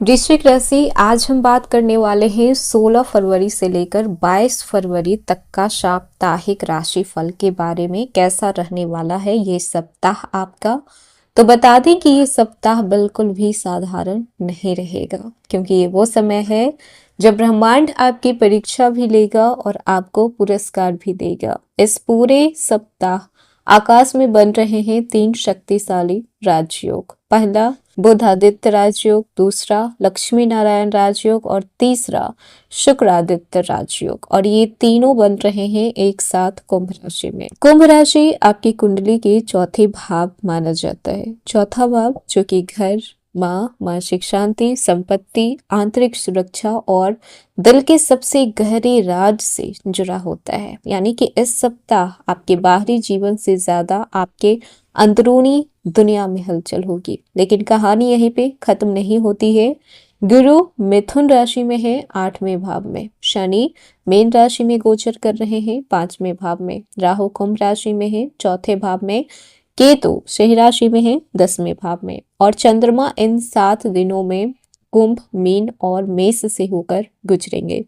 वृश्चिक राशि, आज हम बात करने वाले हैं 16 फरवरी से लेकर 22 फरवरी तक का साप्ताहिक राशिफल के बारे में। कैसा रहने वाला है ये सप्ताह आपका। तो बता दें कि ये सप्ताह बिल्कुल भी साधारण नहीं रहेगा, क्योंकि ये वो समय है जब ब्रह्मांड आपकी परीक्षा भी लेगा और आपको पुरस्कार भी देगा। इस पूरे सप्ताह आकाश में बन रहे हैं 3 शक्तिशाली राजयोग। पहला बुध आदित्य राजयोग, दूसरा लक्ष्मी नारायण राजयोग और तीसरा शुक्र आदित्य राजयोग। और ये तीनों बन रहे हैं एक साथ कुंभ राशि में। कुंभ राशि आपकी कुंडली के चौथे भाव माना जाता है। चौथा भाव जो कि घर, माँ, मानसिक शांति, संपत्ति, आंतरिक सुरक्षा और दिल के सबसे गहरे राज से जुड़ा होता है। यानी कि इस सप्ताह आपके बाहरी जीवन से ज्यादा आपके अंदरूनी दुनिया में हलचल होगी। लेकिन कहानी यहीं पे खत्म नहीं होती है। गुरु मिथुन राशि में है 8वें भाव में, शनि मीन राशि में गोचर कर रहे हैं 5वें भाव में, राहु कुंभ राशि में है 4थे भाव में, केतु सिंह राशि में है 10वें भाव में और चंद्रमा इन 7 दिनों में कुंभ, मीन और मेष से होकर गुजरेंगे।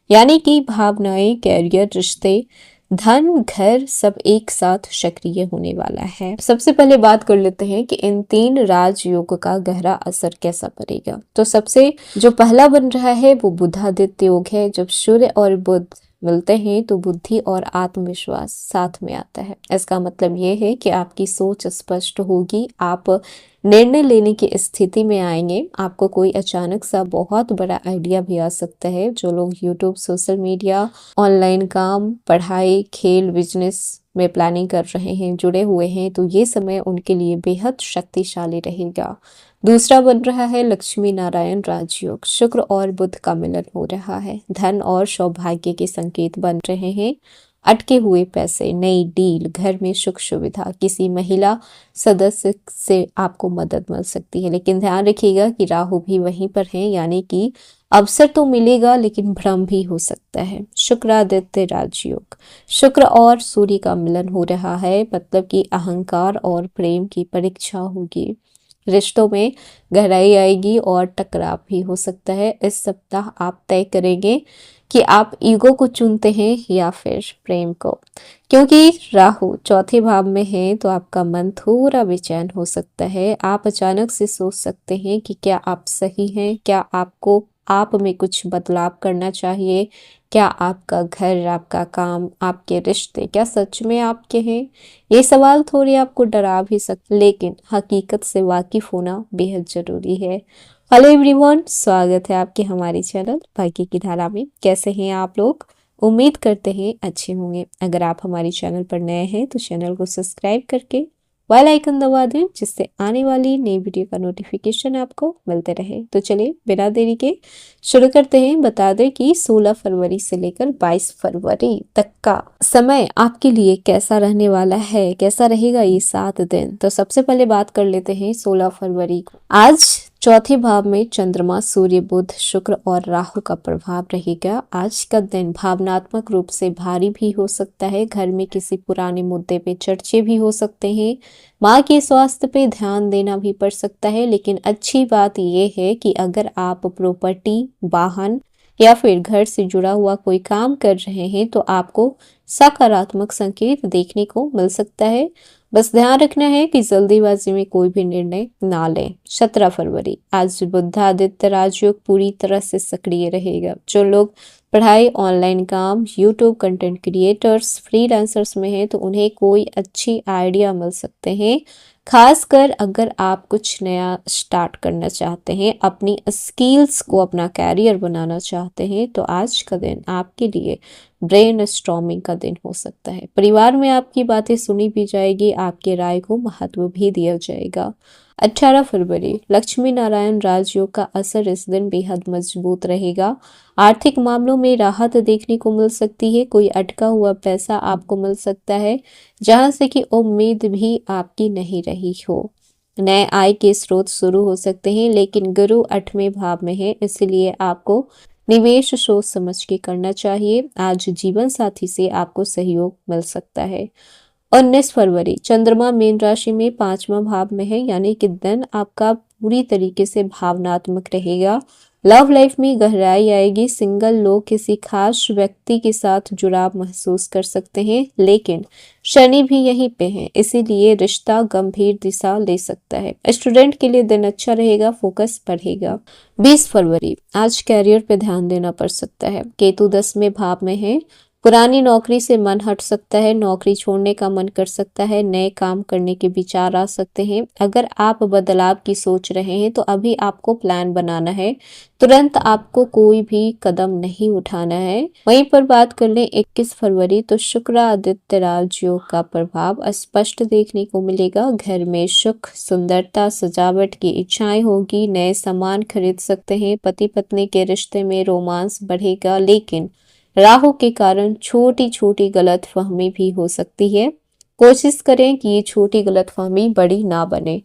यानी कि भावनाएं, कैरियर, रिश्ते, धन, घर सब एक साथ सक्रिय होने वाला है। सबसे पहले बात कर लेते हैं कि इन 3 राजयोग का गहरा असर कैसा पड़ेगा। तो सबसे जो पहला बन रहा है वो बुधादित्य योग है। जब सूर्य और बुध मिलते हैं तो बुद्धि और आत्मविश्वास साथ में आता है। इसका मतलब ये है कि आपकी सोच स्पष्ट होगी, आप निर्णय लेने की स्थिति में आएंगे। आपको कोई अचानक सा बहुत बड़ा आइडिया भी आ सकता है। जो लोग यूट्यूब, सोशल मीडिया, ऑनलाइन काम, पढ़ाई, खेल, बिजनेस में प्लानिंग कर रहे हैं, जुड़े हुए हैं, तो ये समय उनके लिए बेहद शक्तिशाली रहेगा। दूसरा बन रहा है लक्ष्मी नारायण राजयोग। शुक्र और बुध का मिलन हो रहा है। धन और सौभाग्य के संकेत बन रहे हैं। अटके हुए पैसे, नई डील, घर में सुख सुविधा, किसी महिला सदस्य से आपको मदद मिल सकती है। लेकिन ध्यान रखिएगा कि राहु भी वहीं पर है, यानी कि अवसर तो मिलेगा लेकिन भ्रम भी हो सकता है। शुक्र आदित्य राजयोग, शुक्र और सूर्य का मिलन हो रहा है, मतलब कि अहंकार और प्रेम की परीक्षा होगी। रिश्तों में गहराई आएगी और टकराव भी हो सकता है। इस सप्ताह आप तय करेंगे कि आप ईगो को चुनते हैं या फिर प्रेम को। क्योंकि राहु चौथे भाव में है तो आपका मन थोड़ा बेचैन हो सकता है। आप अचानक से सोच सकते हैं कि क्या आप सही हैं, क्या आपको आप में कुछ बदलाव करना चाहिए, क्या आपका घर, आपका काम, आपके रिश्ते क्या सच में आपके हैं। ये सवाल थोड़े आपको डरा भी सकते, लेकिन हकीकत से वाकिफ होना बेहद जरूरी है। हेलो एवरीवन, स्वागत है आपके हमारे चैनल भाग्य की धारा में। कैसे हैं आप लोग? उम्मीद करते हैं अच्छे होंगे। अगर आप हमारे चैनल पर नए हैं तो चैनल को सब्सक्राइब करके बेल आइकन दबा दें, जिससे आने वाली नई वीडियो का नोटिफिकेशन आपको मिलते रहे। तो चलिए बिना देरी के शुरू करते हैं। बता दें कि 16 फरवरी से लेकर 22 फरवरी तक का समय आपके लिए कैसा रहने वाला है, कैसा रहेगा ये 7 दिन। तो सबसे पहले बात कर लेते हैं 16 फरवरी को। आज चौथे भाव में चंद्रमा, सूर्य, बुध, शुक्र और राहु का प्रभाव रहेगा। आज का दिन भावनात्मक रूप से भारी भी हो सकता है। घर में किसी पुराने मुद्दे पे चर्चे भी हो सकते हैं। माँ के स्वास्थ्य पे ध्यान देना भी पड़ सकता है। लेकिन अच्छी बात यह है कि अगर आप प्रॉपर्टी, वाहन या फिर घर से जुड़ा हुआ कोई काम कर रहे हैं तो आपको सकारात्मक संकेत देखने को मिल सकता है। बस ध्यान रखना है कि जल्दीबाजी में कोई भी निर्णय ना लें। 17 फरवरी, आज बुधादित्य राजयोग पूरी तरह से सक्रिय रहेगा। जो लोग पढ़ाई, ऑनलाइन काम, यूट्यूब कंटेंट क्रिएटर्स, फ्रीलांसर्स में हैं तो उन्हें कोई अच्छी आइडिया मिल सकते हैं। खासकर अगर आप कुछ नया स्टार्ट करना चाहते हैं, अपनी स्किल्स को अपना कैरियर बनाना चाहते हैं, तो आज का दिन आपके लिए ब्रेन स्टॉर्मिंग का दिन हो सकता है। परिवार में आपकी बातें सुनी भी जाएगी, आपके राय को महत्व भी दिया जाएगा। 18 फरवरी, लक्ष्मी नारायण राजयोग का असर इस दिन बेहद मजबूत रहेगा। आर्थिक मामलों में राहत देखने को मिल सकती है। कोई अटका हुआ पैसा आपको मिल सकता है जहां से कि उम्मीद भी आपकी नहीं रही हो। नए आय के स्रोत शुरू हो सकते हैं, लेकिन गुरु 8वें भाव में है, इसलिए आपको निवेश सोच समझ के करना चाहिए। आज जीवन साथी से आपको सहयोग मिल सकता है। 19 फरवरी, चंद्रमा मीन राशि में 5वां भाव में है, यानी कि दिन आपका पूरी तरीके से भावनात्मक रहेगा। लव लाइफ में गहराई आएगी। सिंगल लोग किसी खास व्यक्ति के साथ जुड़ाव महसूस कर सकते हैं, लेकिन शनि भी यहीं पे है, इसीलिए रिश्ता गंभीर दिशा ले सकता है। स्टूडेंट के लिए दिन अच्छा रहेगा, फोकस बढ़ेगा। 20 फरवरी, आज कैरियर पे ध्यान देना पड़ सकता है। केतु 10वें भाव में है। पुरानी नौकरी से मन हट सकता है, नौकरी छोड़ने का मन कर सकता है, नए काम करने के विचार आ सकते हैं। अगर आप बदलाव की सोच रहे हैं तो अभी आपको प्लान बनाना है, तुरंत आपको कोई भी कदम नहीं उठाना है। वहीं पर बात कर लें 21 फरवरी, तो शुक्र आदित्य राजयोग का प्रभाव स्पष्ट देखने को मिलेगा। घर में सुख, सुंदरता, सजावट की इच्छाएं होगी, नए सामान खरीद सकते हैं। पति पत्नी के रिश्ते में रोमांस बढ़ेगा, लेकिन राहु के कारण छोटी छोटी गलतफहमी भी हो सकती है। कोशिश करें कि ये छोटी गलतफहमी बड़ी ना बने।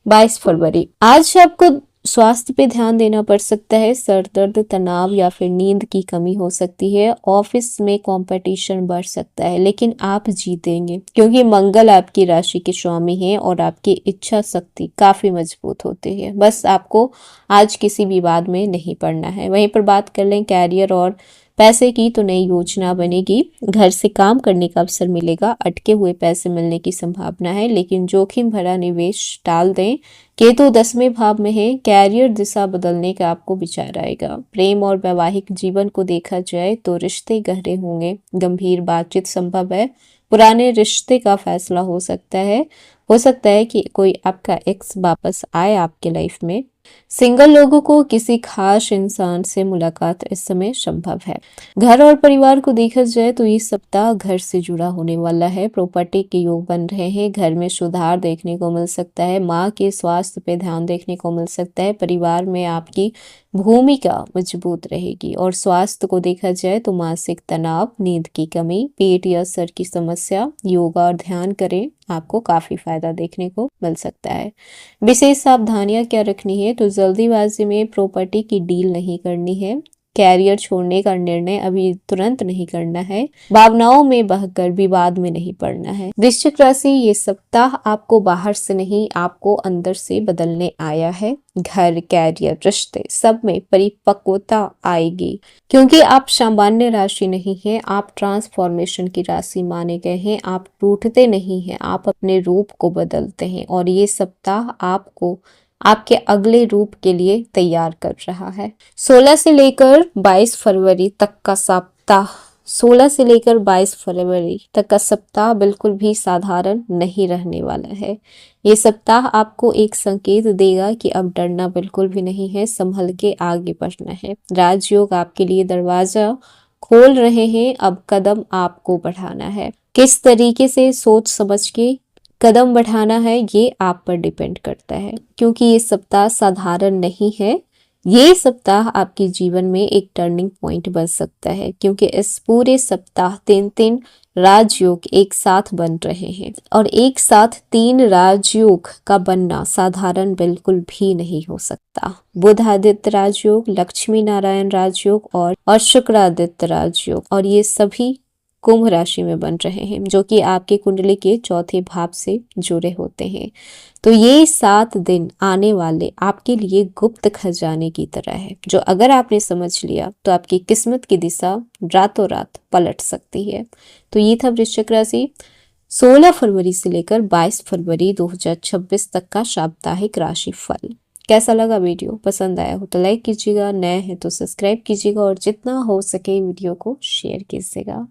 22 फरवरी, आज आपको स्वास्थ्य पे ध्यान देना पड़ सकता है। सर दर्द, तनाव या फिर नींद की कमी हो सकती है। ऑफिस में कंपटीशन बढ़ सकता है, लेकिन आप जीतेंगे क्योंकि मंगल आपकी राशि के स्वामी हैं और आपकी इच्छा शक्ति काफी मजबूत होती है। बस आपको आज किसी विवाद में नहीं पड़ना है। वहीं पर बात कर लें कैरियर और पैसे की, तो नई योजना बनेगी। घर से काम करने का अवसर मिलेगा। अटके हुए पैसे मिलने की संभावना है, लेकिन जोखिम भरा निवेश टाल दें। केतु 10वें भाव में है। कैरियर दिशा बदलने का आपको विचार आएगा। प्रेम और वैवाहिक जीवन को देखा जाए तो रिश्ते गहरे होंगे, गंभीर बातचीत संभव है। पुराने रिश्ते का फैसला हो सकता है। हो सकता है कि कोई आपका एक्स वापस आए आपके लाइफ में। सिंगल लोगों को किसी खास इंसान से मुलाकात इस समय संभव है। घर और परिवार को देखा जाए तो ये सप्ताह घर से जुड़ा होने वाला है। प्रॉपर्टी के योग बन रहे हैं। घर में सुधार देखने को मिल सकता है। माँ के स्वास्थ्य पे ध्यान देखने को मिल सकता है। परिवार में आपकी भूमिका मजबूत रहेगी। और स्वास्थ्य को देखा जाए तो मानसिक तनाव, नींद की कमी, पेट या सर की समस्या, योगा और ध्यान करें, आपको काफी फायदा देखने को मिल सकता है। विशेष सावधानियां क्या रखनी है, तो जल्दीबाजी में प्रॉपर्टी की डील नहीं करनी है। कैरियर छोड़ने का निर्णय अभी तुरंत नहीं करना है। भावनाओं में बहकर विवाद में नहीं पड़ना है। वृश्चिक राशि, ये सप्ताह आपको बाहर से नहीं, आपको अंदर से बदलने आया है। घर, कैरियर, रिश्ते सब में परिपक्वता आएगी, क्योंकि आप सामान्य राशि नहीं है, आप ट्रांसफॉर्मेशन की राशि माने गए हैं। आप टूटते नहीं हैं, आप अपने रूप को बदलते हैं। और ये सप्ताह आपको आपके अगले रूप के लिए तैयार कर रहा है। 16 से लेकर 22 फरवरी तक का सप्ताह 16 से लेकर 22 फरवरी तक का सप्ताह बिल्कुल भी साधारण नहीं रहने वाला है। ये सप्ताह आपको एक संकेत देगा कि अब डरना बिल्कुल भी नहीं है, संभल के आगे बढ़ना है। राजयोग आपके लिए दरवाजा खोल रहे हैं, अब कदम आपको बढ़ाना है। किस तरीके से सोच समझ के कदम बढ़ाना है ये आप पर डिपेंड करता है, क्योंकि ये सप्ताह साधारण नहीं है। ये सप्ताह आपके जीवन में एक टर्निंग पॉइंट बन सकता है, क्योंकि इस पूरे सप्ताह 3 राजयोग एक साथ बन रहे हैं। और एक साथ 3 राजयोग का बनना साधारण बिल्कुल भी नहीं हो सकता। बुध आदित्य राजयोग, लक्ष्मी नारायण राजयोग और शुक्र आदित्य राजयोग, और ये सभी कुंभ राशि में बन रहे हैं, जो कि आपके कुंडली के चौथे भाव से जुड़े होते हैं। तो ये 7 दिन आने वाले आपके लिए गुप्त खजाने की तरह है, जो अगर आपने समझ लिया तो आपकी किस्मत की दिशा रातों रात पलट सकती है। तो ये था वृश्चिक राशि 16 फरवरी से लेकर 22 फरवरी 2026 तक का साप्ताहिक राशि फल। कैसा लगा वीडियो? पसंद आया हो तो लाइक कीजिएगा, नए हैं तो सब्सक्राइब कीजिएगा और जितना हो सके वीडियो को शेयर कीजिएगा।